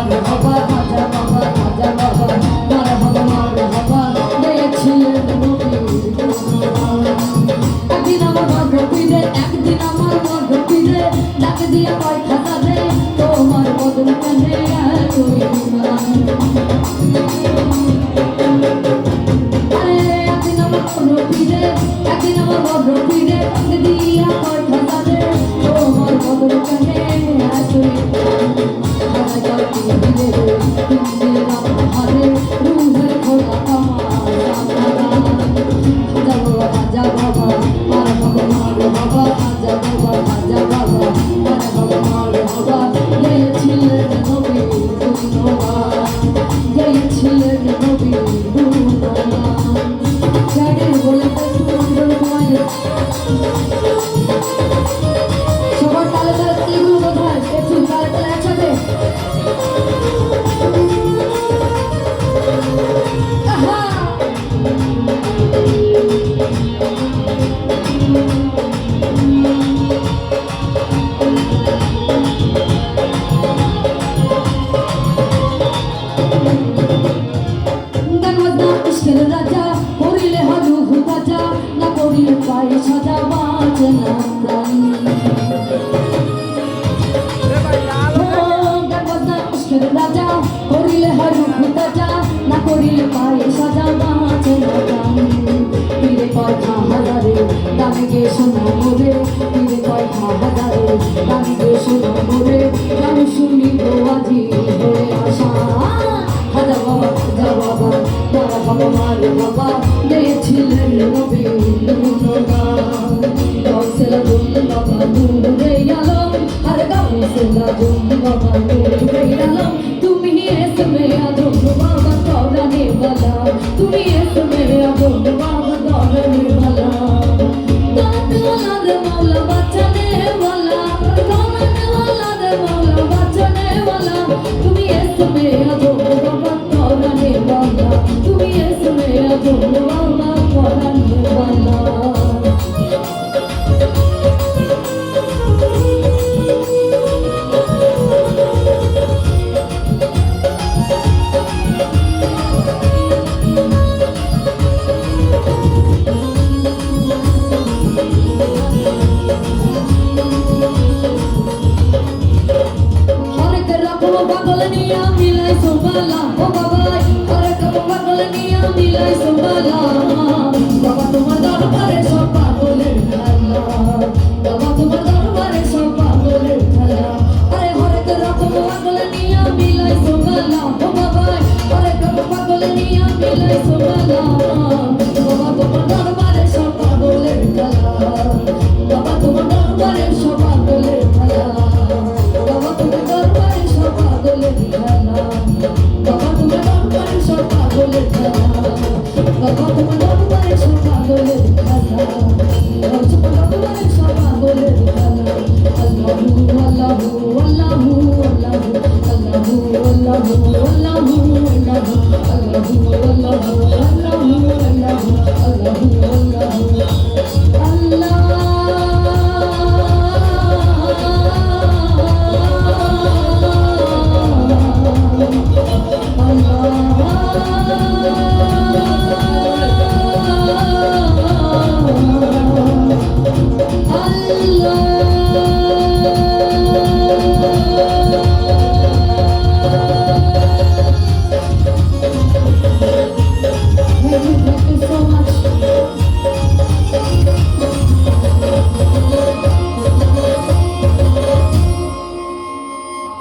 মারহাবা খাজা বাবা মারহাবা মারহাবা গেয়েছিলেন নবীর গুণগান। একদিন আমার বড় পীরে একদিন আমার বড় পীরে ডাকে দিয়া কয় খাজা রে তোমার বদন কেনে এতই গুণগান। আরে একদিন আমার বড় পীরে একদিন আমার বড় পীরে ডাকে দিয়া কয় খাজা রে তোমার বদন কেনে এতই সবার তালে তালে তালিগুলো কোথায় একটু তালে তালে একসাথে রাজা করিলে হাজু হুকাজা না করিলে পায়ে সাজা বাঁচে না প্রাণ। রাজা করিলে হাজু হুকাজা না করিলে পায়ে সাজা বাঁচে না প্রাণ। পীরে কথা হাজারে দামে গে শোনা মোরে পীরে কথা হাজারে দামে গে শোনা মোরে আমি শুনিব আজি হয়ে আসা। হাজা বাবা মারহাবা গেয়েছিলেন নবীর গুণগান। গাউসেল বাবা নূরে আলম আরে গাউসেল বাবা নূরে আলম তুমি ইসমে আদম বাবা করনে वाला তুমি ইসমে আদম বাবা করনে वाला। দাঁত वाला রে মৌলা বাঁচানে वाला দাঁত वाला রে মৌলা বাঁচানে वाला তুমি ইসমে আদম বাবা করনে वाला তুমি ইসমে আদম বাবা করনে वाला। পাগল নিয়া মিলাই সোবালা ও বাবাই আরে কব পাগল নিয়া মিলাই সোবালা বাবা তোমার দরবারে সব পাগলের খেলা বাবা তোমার দরবারে সব পাগলের খেলা। আরে হরেক রকম পাগল নিয়া মিলাই সোবালা ও বাবাই আরে কব পাগল নিয়া মিলাই সোবালা বাবা তোমার দরবারে সব পাগলের খেলা বাবা তোমার দরবারে সব পাগলের খেলা বাবা তোমার দরবারে সব পাগলের খেলা বাবা তোমার দরবারে সব পাগলের খেলা বাবা তোমার দরবারে সব পাগলের খেলা তোমার দরবারে সব পাগলের খেলা। আল্লাহু আল্লাহু আল্লাহু আল্লাহু আল্লাহু আল্লাহু